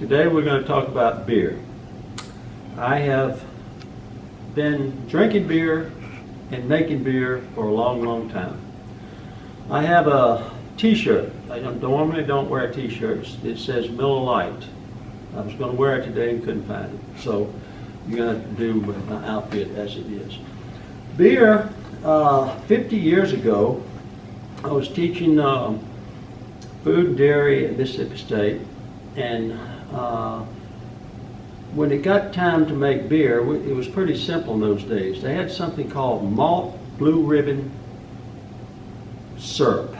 Today we're going to talk about beer. I have been drinking beer and making beer for a long time. I have a t-shirt. I normally don't wear t-shirts. It says Miller Lite. I was going to wear it today and couldn't find it. So you're going to do with my outfit as it is. Beer, 50 years ago, I was teaching food and dairy at Mississippi State, and when it got time to make beer, it was pretty simple in those days. They had something called malt blue ribbon syrup,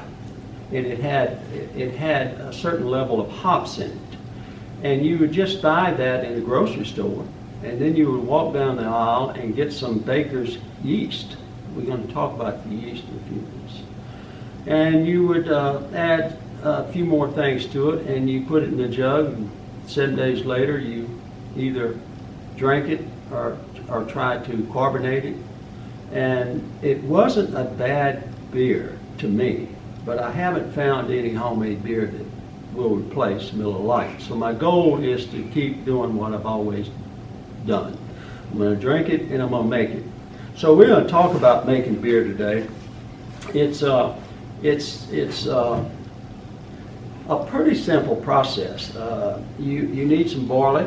and it had a certain level of hops in it. And you would just buy that in the grocery store, and then you would walk down the aisle and get some baker's yeast. We're going to talk about the yeast in a few minutes. And you would add a few more things to it, and you put it in the jug, and 7 days later you either drank it or tried to carbonate it. And it wasn't a bad beer to me, but I haven't found any homemade beer that will replace Miller Lite. So my goal is to keep doing what I've always done. I'm going to drink it and I'm going to make it. So we're going to talk about making beer today. It's a pretty simple process. You need some barley,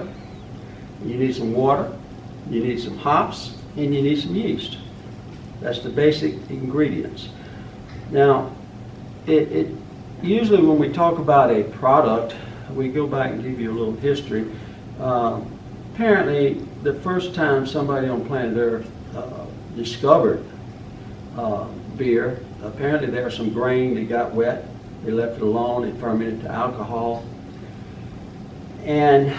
you need some water, you need some hops, and you need some yeast. That's the basic ingredients. Now, usually when we talk about a product, we go back and give you a little history. Apparently, the first time somebody on planet Earth discovered beer, apparently there was some grain that got wet. They left it alone. It fermented to alcohol, and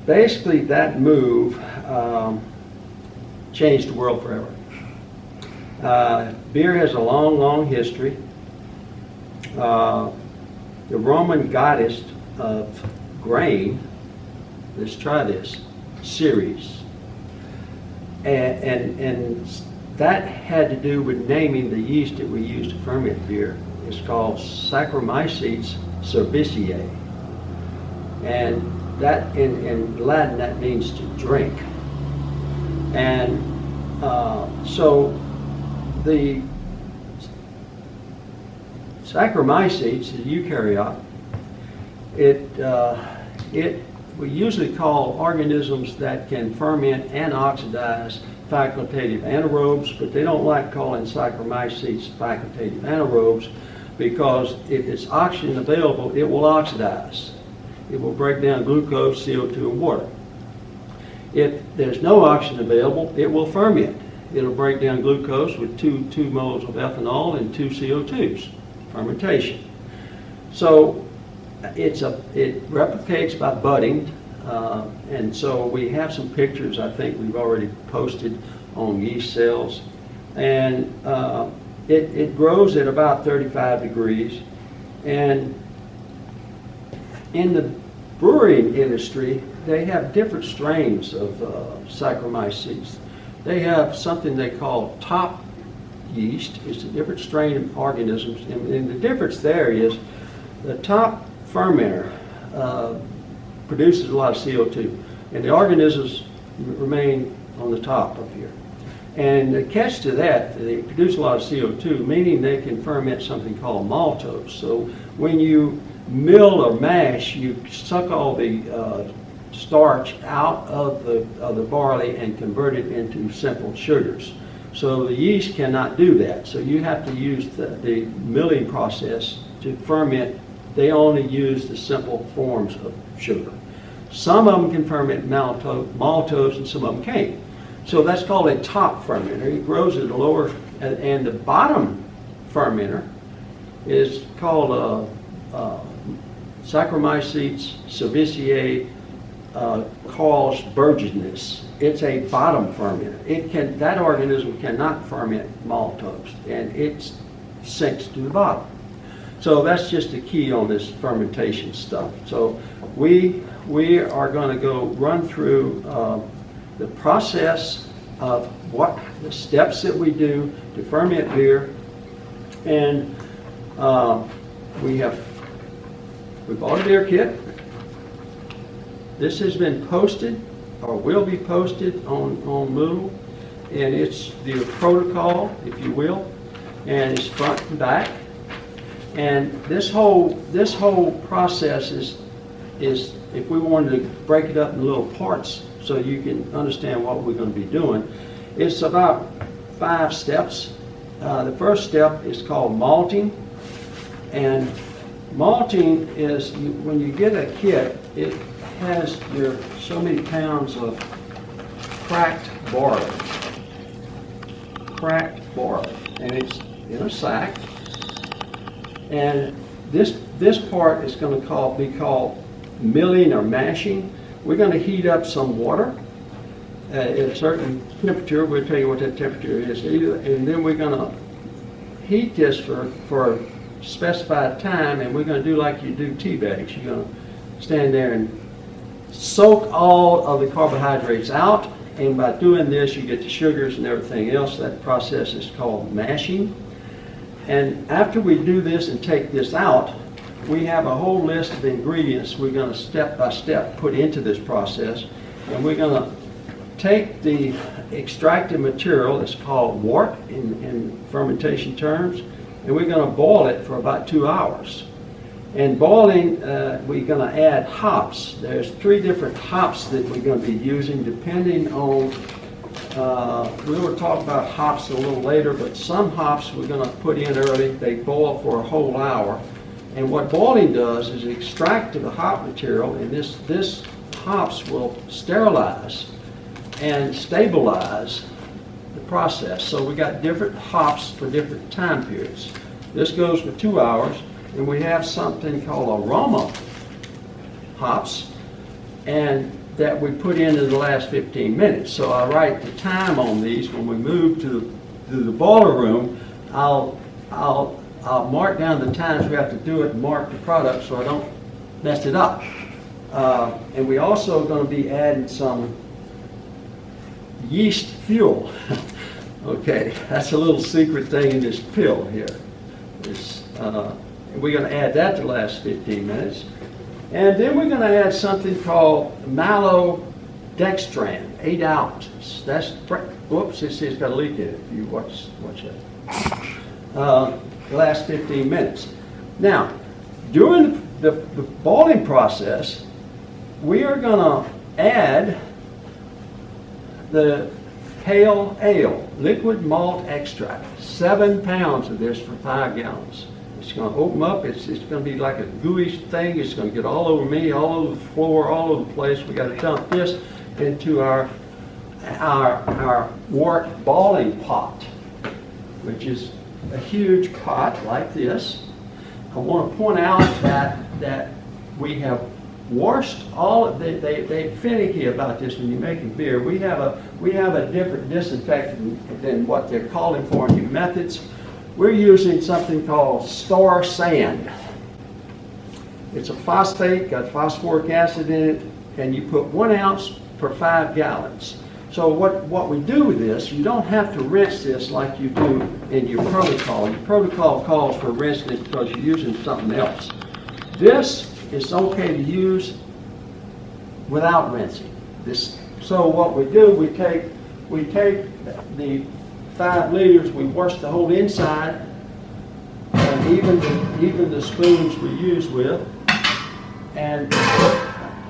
basically that move changed the world forever. Beer has a long history. The Roman goddess of grain, let's try this, Ceres, and that had to do with naming the yeast that we use to ferment beer. It's called Saccharomyces cerevisiae, and that in Latin that means to drink. And so the Saccharomyces, the eukaryote, we usually call organisms that can ferment and oxidize facultative anaerobes, but they don't like calling Saccharomyces facultative anaerobes because if it's oxygen available, it will oxidize. It will break down glucose, CO2, and water. If there's no oxygen available, it will ferment. It'll break down glucose with 2 moles of ethanol and 2 CO2s, fermentation. So it replicates by budding, and so we have some pictures I think we've already posted on yeast cells, and it grows at about 35 degrees. And in the brewing industry, they have different strains of Saccharomyces. They have something they call top yeast. It's a different strain of organisms, and the difference there is the top fermenter produces a lot of CO2, and the organisms remain on the top up here. And the catch to that, they produce a lot of CO2, meaning they can ferment something called maltose. So when you mill or mash, you suck all the starch out of the barley and convert it into simple sugars. So the yeast cannot do that. So you have to use the milling process to ferment. They only use the simple forms of sugar. Some of them can ferment maltose and some of them can't. So that's called a top fermenter. It grows at a lower, and the bottom fermenter is called Saccharomyces cerevisiae cause burgess. It's a bottom fermenter. That organism cannot ferment maltose, and it sinks to the bottom. So that's just the key on this fermentation stuff. So we are going to run through the process of the steps that we do to ferment beer, and we have We bought a beer kit. This has been posted, or will be posted on Moodle, and it's the protocol, if you will, and it's front and back. And this whole process is if we wanted to break it up in little parts so you can understand what we're going to be doing, it's about 5 steps. The first step is called malting, and malting is when you get a kit, it has your so many pounds of cracked barley, and it's in a sack. And this part is going to be called milling or mashing. We're going to heat up some water at a certain temperature. We'll tell you what that temperature is, and then we're going to heat this for a specified time, and we're going to do like you do tea bags. You're going to stand there and soak all of the carbohydrates out, and by doing this you get the sugars and everything else. That process is called mashing. And after we do this and take this out, we have a whole list of ingredients we're going to step by step put into this process, and we're going to take the extracted material, it's called wort in fermentation terms, and we're going to boil it for about 2 hours. And boiling, we're going to add hops. There's 3 different hops that we're going to be using depending on, we will talk about hops a little later, but some hops we're going to put in early. They boil for a whole hour. And what boiling does is extract the hop material, and this hops will sterilize and stabilize the process. So we got different hops for different time periods. This goes for 2 hours, and we have something called aroma hops, and that we put in the last 15 minutes. So I write the time on these. When we move to the boiler room, I'll mark down the times we have to do it and mark the product so I don't mess it up. And we also going to be adding some yeast fuel. Okay, that's a little secret thing in this pill here. We're going to add that to the last 15 minutes. And then we're going to add something called maltodextrin, 8 ounces. That's, whoops, it's got a leak in it. If you watch that. The last 15 minutes. Now, during the boiling process, we are going to add the pale ale, liquid malt extract, 7 pounds of this for 5 gallons. It's going to open up, it's going to be like a gooey thing. It's going to get all over me, all over the floor, all over the place. We got to dump this into our wort boiling pot, which is a huge pot like this. I want to point out that we have washed all of they're finicky about this when you're making beer. We have a different disinfectant than what they're calling for in new methods. We're using something called Star Sand. It's a phosphate, got phosphoric acid in it, and you put 1 ounce per 5 gallons. So what we do with this, you don't have to rinse this like you do in your protocol. Your protocol calls for rinsing it because you're using something else. This is okay to use without rinsing. So what we do, we take the 5 liters, we wash the whole inside, and even the spoons we use with. And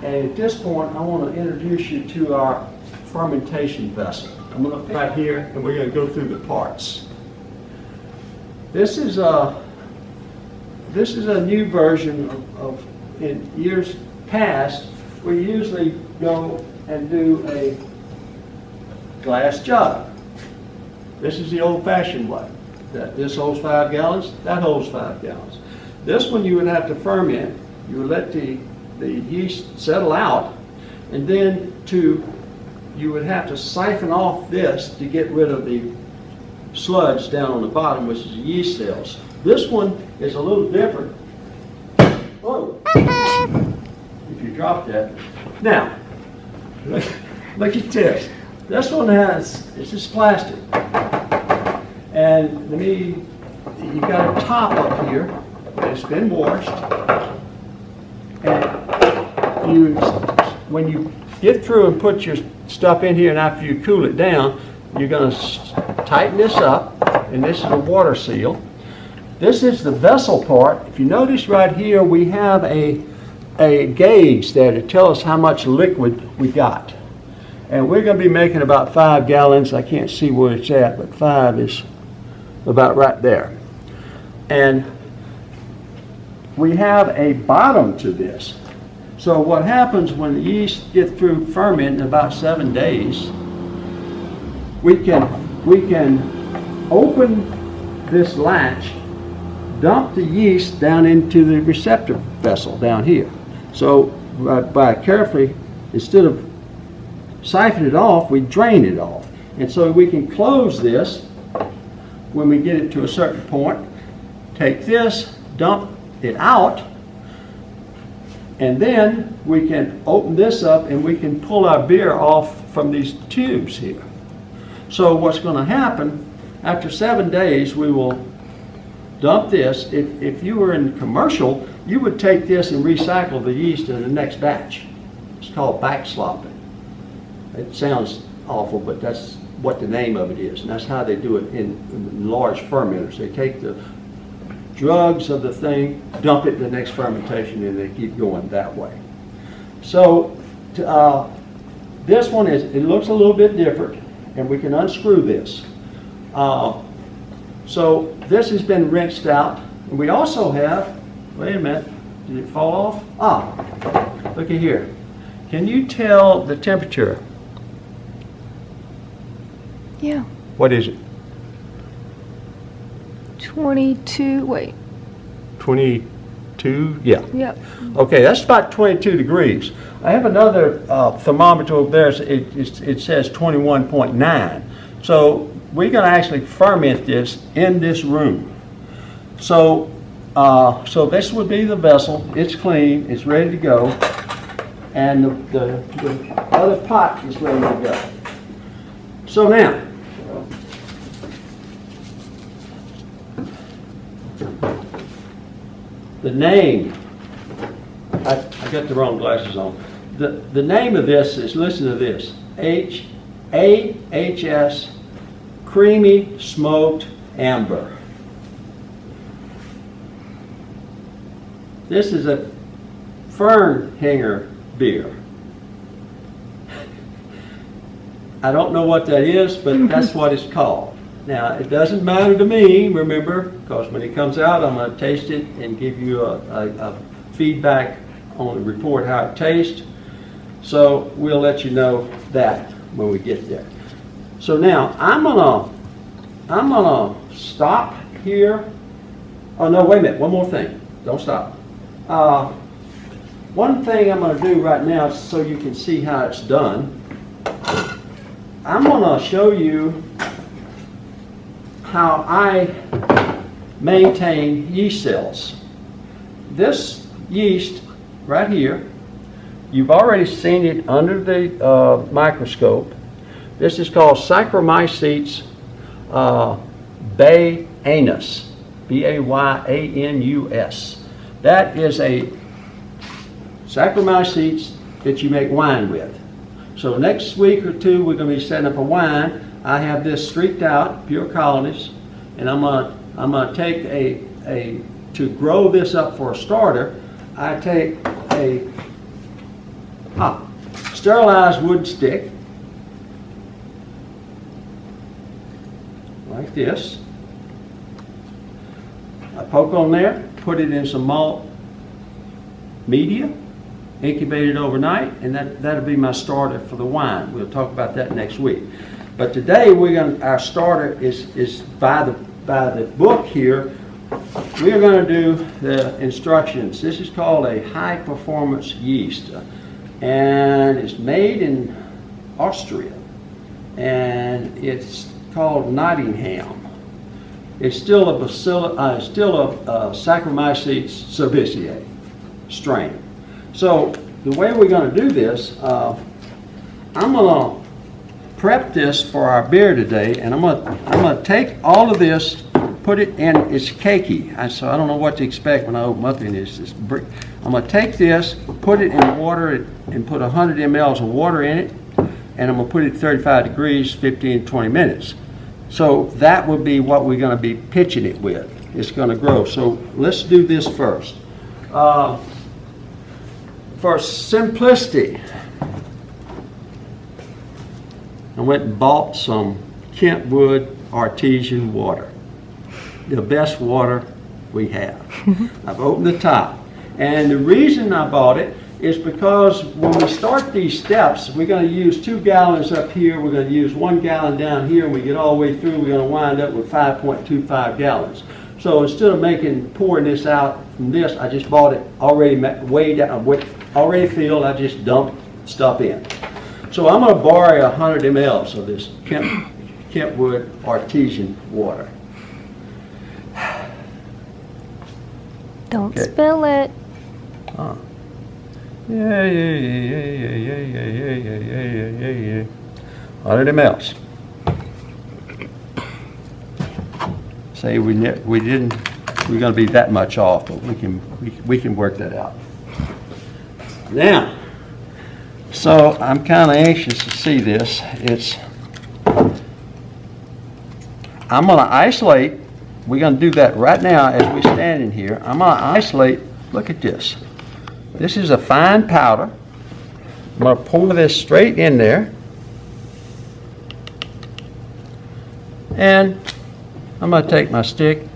at this point, I want to introduce you to our fermentation vessel. I'm going to put it right here, and we're going to go through the parts. This is a new version of in years past, we usually go and do a glass jug. This is the old-fashioned way. This holds 5 gallons, that holds 5 gallons. This one you would have to ferment. You would let the yeast settle out, and then you would have to siphon off this to get rid of the sludge down on the bottom, which is the yeast cells. This one is a little different. Whoa! If you drop that. Now, look at this. This one it's just plastic. And you got a top up here. It's been washed. And when you get through and put your stuff in here, and after you cool it down, you're going to tighten this up, and this is a water seal. This is the vessel part. If you notice right here, we have a gauge there to tell us how much liquid we got. And we're going to be making about 5 gallons. I can't see where it's at, but 5 is about right there. And we have a bottom to this. So what happens when the yeast get through fermenting in about 7 days, we can open this latch, dump the yeast down into the receptor vessel down here. So by carefully, instead of siphoning it off, we drain it off. And so we can close this when we get it to a certain point, take this, dump it out, and then we can open this up and we can pull our beer off from these tubes here. So what's going to happen, after 7 days, we will dump this. If you were in commercial, you would take this and recycle the yeast in the next batch. It's called backslopping. It sounds awful, but that's what the name of it is. And that's how they do it in large fermenters. They take the drugs of the thing, dump it in the next fermentation, and they keep going that way. So this one it looks a little bit different, and we can unscrew this. So this has been rinsed out. And we also have, wait a minute, did it fall off? Look at here. Can you tell the temperature? Yeah. What is it? 22, wait. 22? Yeah. Yep. Okay, that's about 22 degrees. I have another thermometer over there. It says 21.9. So we're going to actually ferment this in this room. So this would be the vessel. It's clean. It's ready to go. And the other pot is ready to go. So now, the name, I got the wrong glasses on. The name of this is, listen to this, AHS Creamy Smoked Amber. This is a fern hanger beer. I don't know what that is, but that's what it's called. Now, it doesn't matter to me, remember, because when it comes out, I'm going to taste it and give you a feedback on the report how it tastes. So we'll let you know that when we get there. So now, I'm gonna stop here. Oh no, wait a minute, one more thing. Don't stop. One thing I'm going to do right now so you can see how it's done, I'm going to show you how I maintain yeast cells. This yeast right here, you've already seen it under the microscope. This is called Saccharomyces bayanus, B-A-Y-A-N-U-S. That is a Saccharomyces that you make wine with. So next week or two, we're going to be setting up a wine. I have this streaked out, pure colonies, and I'm gonna take to grow this up for a starter, I take a sterilized wood stick, like this. I poke on there, put it in some malt media, incubate it overnight, and that'll be my starter for the wine. We'll talk about that next week. But today our starter is by the book here. We are going to do the instructions. This is called a high performance yeast, and it's made in Austria, and it's called Nottingham. It's still a Saccharomyces cerevisiae strain. So the way we're going to do this, I'm going to prep this for our beer today, and I'm going to take all of this put it in, it's cakey, so I don't know what to expect when I open up in this brick. I'm going to take this, put it in water, and put 100 mLs of water in it, and I'm going to put it at 35 degrees, 15 to 20 minutes. So that would be what we're going to be pitching it with. It's going to grow. So let's do this first. For simplicity, I went and bought some Kentwood artesian water, the best water we have. I've opened the top, and the reason I bought it is because when we start these steps, we're going to use 2 gallons up here, we're going to use 1 gallon down here, and we get all the way through, we're going to wind up with 5.25 gallons. So instead of pouring this out from this, I just bought it already weighed out, already filled. I just dumped stuff in. So I'm going to borrow 100 mLs of this Kentwood artesian water. Don't spill it. Yeah. 100 mLs. Say we're going to be that much off, but we can work that out. Now, so I'm kind of anxious to see this. I'm going to isolate. We're going to do that right now as we're standing here. I'm going to isolate. Look at this. This is a fine powder. I'm going to pour this straight in there. And I'm going to take my stick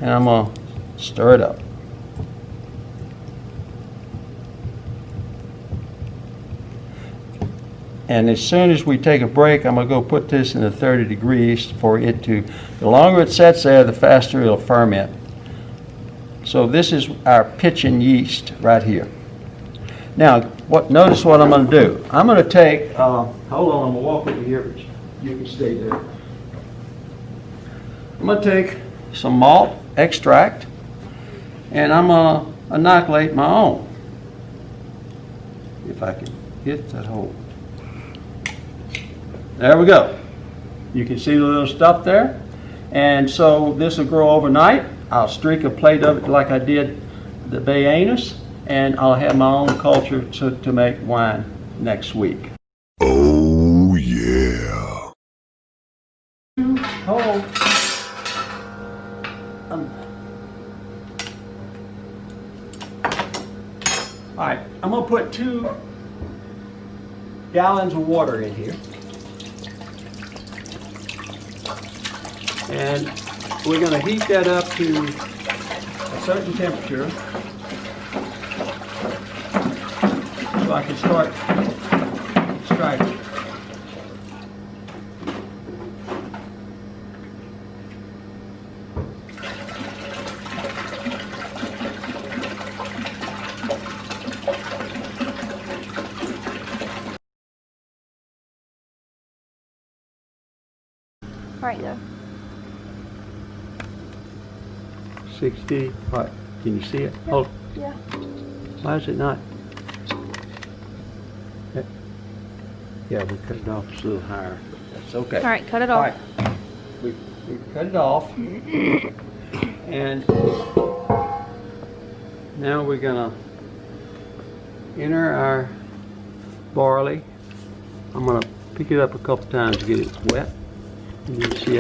and I'm going to stir it up. And as soon as we take a break, I'm going to go put this in the 30 degrees for it to, the longer it sets there, the faster it'll ferment. So this is our pitching yeast right here. Now, notice what I'm going to do. I'm going to take, hold on, I'm going to walk over here, but you can stay there. I'm going to take some malt extract, and I'm going to inoculate my own. If I can hit that hole. There we go. You can see the little stuff there. And so this will grow overnight. I'll streak a plate of it like I did the Bay Anus, and I'll have my own culture to make wine next week. Oh, yeah. Oh. All right, I'm going to put 2 gallons of water in here. And we're going to heat that up to a certain temperature so I can start extracting. All right, go. 60, what? Can you see it? Oh, Yeah. why is it not? Yeah, we cut it off a little higher. That's okay. All right, cut it All off. right. We cut it off. And now we're going to enter our barley. I'm going to pick it up a couple times to get it wet. And you can see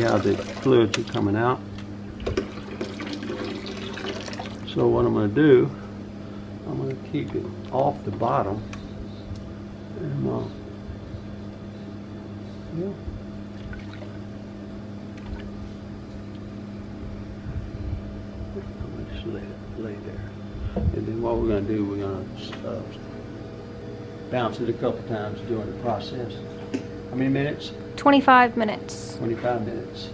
how the fluids are coming out. So what I'm going to do, I'm going to keep it off the bottom. And yeah. I'm going to just lay there. And then what we're going to do, we're going to bounce it a couple times during the process. How many minutes? 25 minutes. 25 minutes.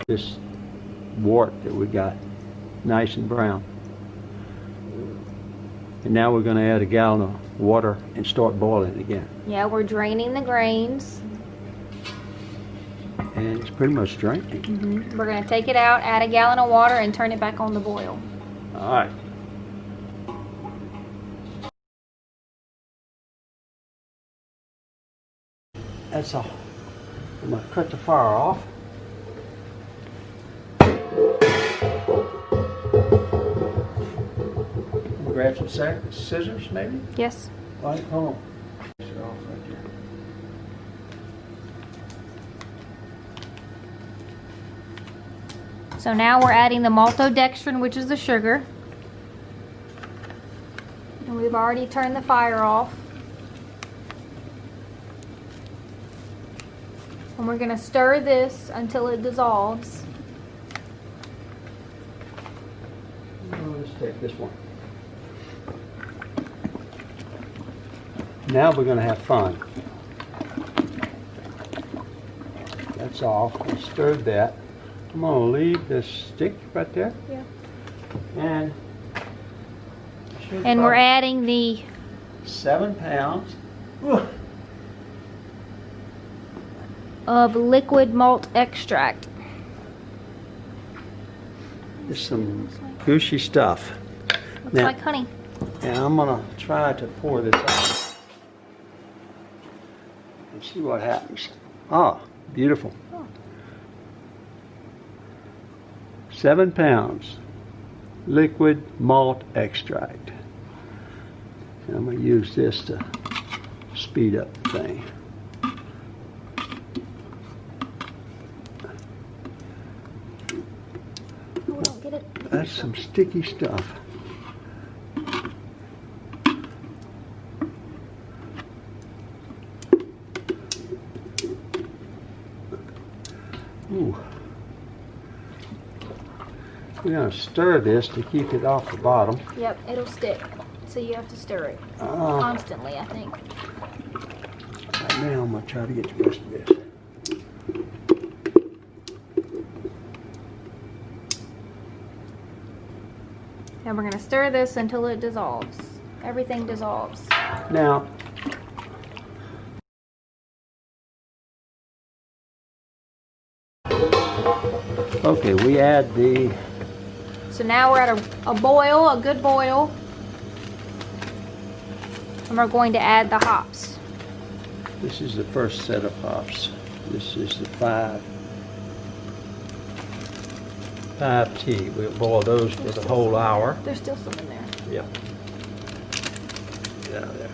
This wort that we got, nice and brown. And now we're going to add a gallon of water and start boiling it again. Yeah, we're draining the grains. And it's pretty much draining. We're going to take it out, add a gallon of water, and turn it back on to boil. All right. That's all. I'm going to cut the fire off. Grab some scissors, maybe? Yes. All right, hold on. Take it off right there. So now we're adding the maltodextrin, which is the sugar. And we've already turned the fire off. And we're going to stir this until it dissolves. Let's take this one. Now we're going to have fun. That's all. I stirred that. I'm going to leave this stick right there. Yeah. And we're adding the 7 pounds of liquid malt extract. There's some gushy stuff. Looks Now- like honey. And I'm going to try to pour this out and see what happens. Ah, beautiful. 7 pounds liquid malt extract. And I'm going to use this to speed up the thing. Oh, don't get it. That's some sticky stuff. Ooh. We're going to stir this to keep it off the bottom. Yep, it'll stick. So you have to stir it constantly, I think. Right now I'm going to try to get the rest of this. And we're going to stir this until it dissolves. Everything dissolves. Now, okay, we add the, So now we're at a boil, a good boil. And we're going to add the hops. this is the first set of hops. This is the 5T. We'll boil those for the whole hour. There's still some in there. Yep. Get out of there.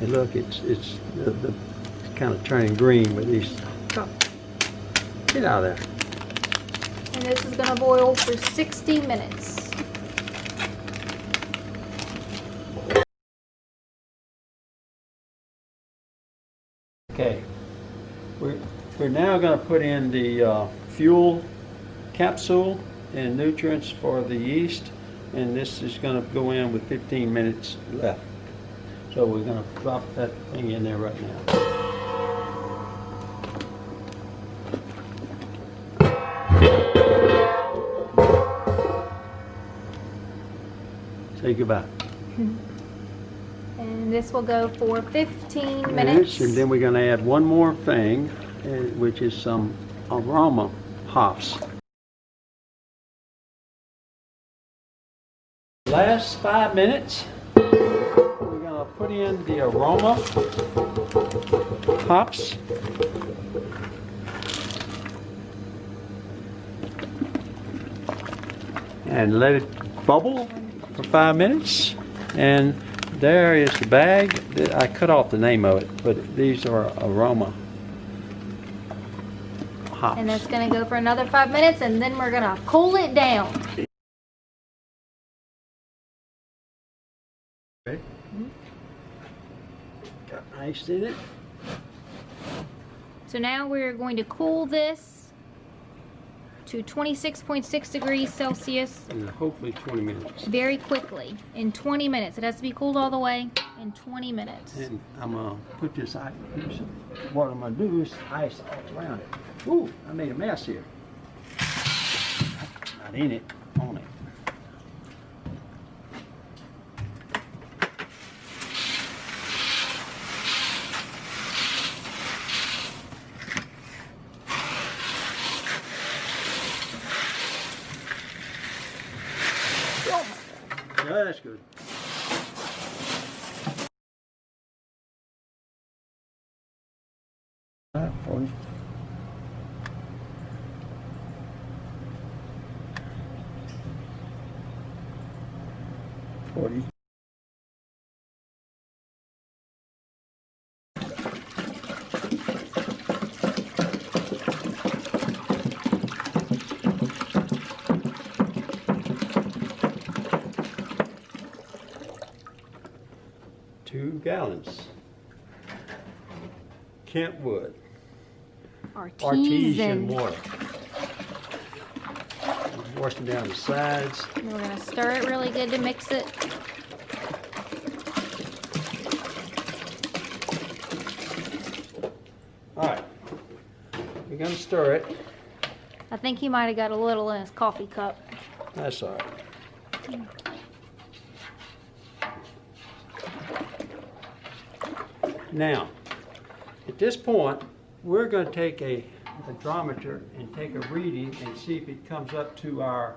And look, it's kind of turning green with these. Get out of there. And this is going to boil for 60 minutes. Okay. We're now going to put in the fuel capsule and nutrients for the yeast, and this is going to go in with 15 minutes left. So we're going to drop that thing in there right now. Say goodbye. And this will go for 15 And minutes. then we're going to add one more thing, which is some aroma hops. Last 5 minutes, we're going to put in the aroma hops. And let it bubble for 5 minutes. And there is the bag. I cut off the name of it, but these are aroma hops. And that's going to go for another 5 minutes, and then we're going to cool it down. Okay. Got ice in it. So now we're going to cool this to 26.6 degrees Celsius And hopefully 20 minutes. very quickly in 20 minutes. It has to be cooled all the way in 20 minutes. And I'm going to put this ice. What I'm going to do is ice all around it. Ooh, I made a mess here. Not in it, on it. that's good. All right, 40. 40. Two gallons. Kentwood. Artesian water. Washing down the sides. And we're gonna stir it really good to mix it. All right, we're gonna stir it. I think he might have got a little in his coffee cup. That's all right. Now, at this point, we're going to take a hydrometer and take a reading and see if it comes up to our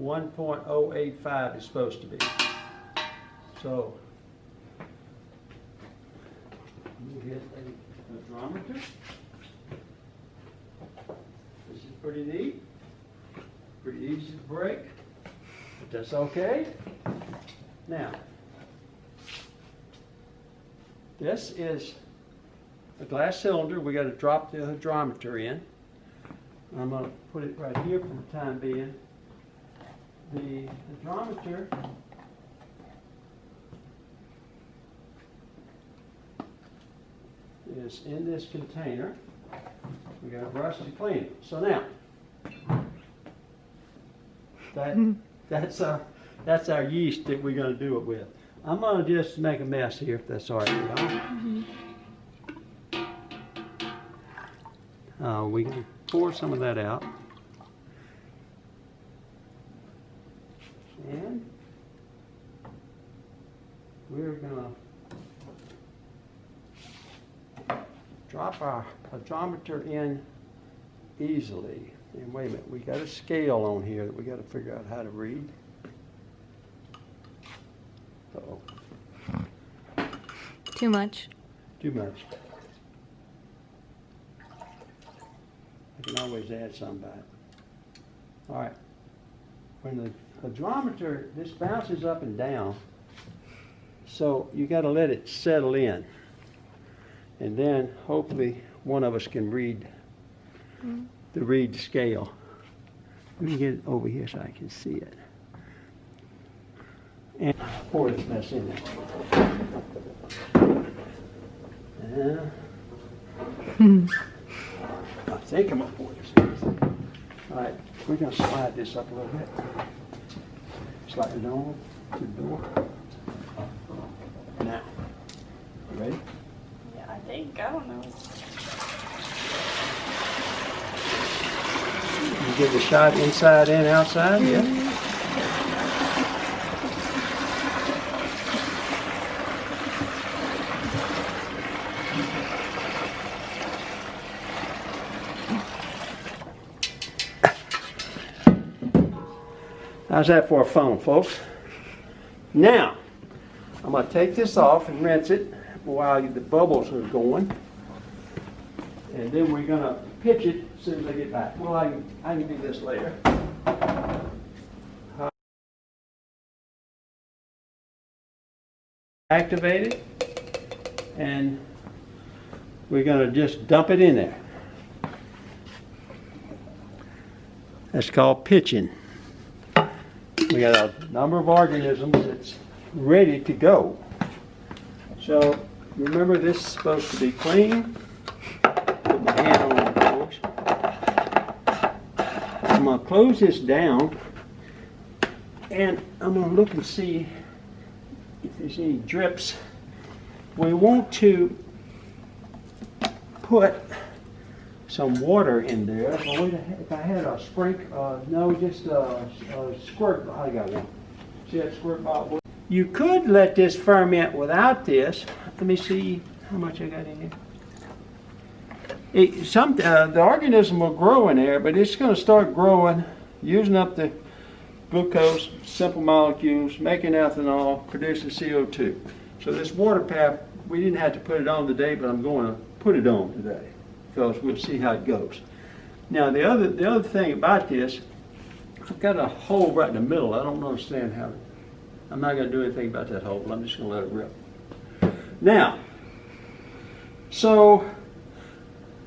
1.085 is supposed to be. So, you get a hydrometer. This is pretty neat. Pretty easy to break, but that's okay. Now, this is a glass cylinder. We got to drop the hydrometer in. I'm going to put it right here for the time being. The hydrometer is in this container. We got a brush to clean it. So now, that's our yeast that we're going to do it with. I'm going to just make a mess here, if that's all right with y'all. We can pour some of that out. And we're going to drop our hydrometer in easily. And wait a minute, we got a scale on here that we got to figure out how to read. Uh-oh. Too much. Too much. I can always add some back. All right. When the hydrometer, this bounces up and down, so you got to let it settle in. And then hopefully one of us can read the scale. Let me get it over here so I can see it. And pour this mess in there. I think I'm going to pour this in. All right, we're going to slide this up a little bit. Slide it on to the door. Now, you ready? Yeah, I think. I don't know. You give the shot inside and outside? Yeah. How's that for a phone, folks? Now, I'm going to take this off and rinse it while the bubbles are going. And then we're going to pitch it as soon as I get back. Well, I can do this later. Activate it. And we're going to just dump it in there. That's called pitching. We got a number of organisms that's ready to go. So remember, this is supposed to be clean. Put my hand on it, folks. I'm going to close this down, and I'm going to look and see if there's any drips. We want to put some water in there. If I had a sprinkler, no, just a squirt. I got one. See that squirt bottle? You could let this ferment without this. Let me see how much I got in here. The organism will grow in there, but it's going to start growing, using up the glucose, simple molecules, making ethanol, producing CO2. So this water path, we didn't have to put it on today, but I'm going to put it on today because we'll see how it goes. Now the other thing about this, I've got a hole right in the middle. I don't understand how. I'm not going to do anything about that hole. I'm just going to let it rip. Now, so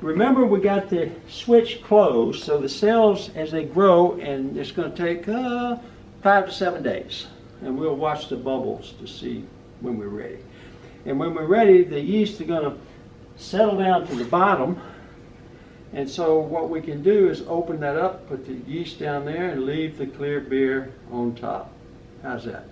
remember we got the switch closed, so the cells as they grow, and it's going to take 5 to 7 days, and we'll watch the bubbles to see when we're ready. And when we're ready, the yeast are going to settle down to the bottom. And so what we can do is open that up, put the yeast down there, and leave the clear beer on top. How's that?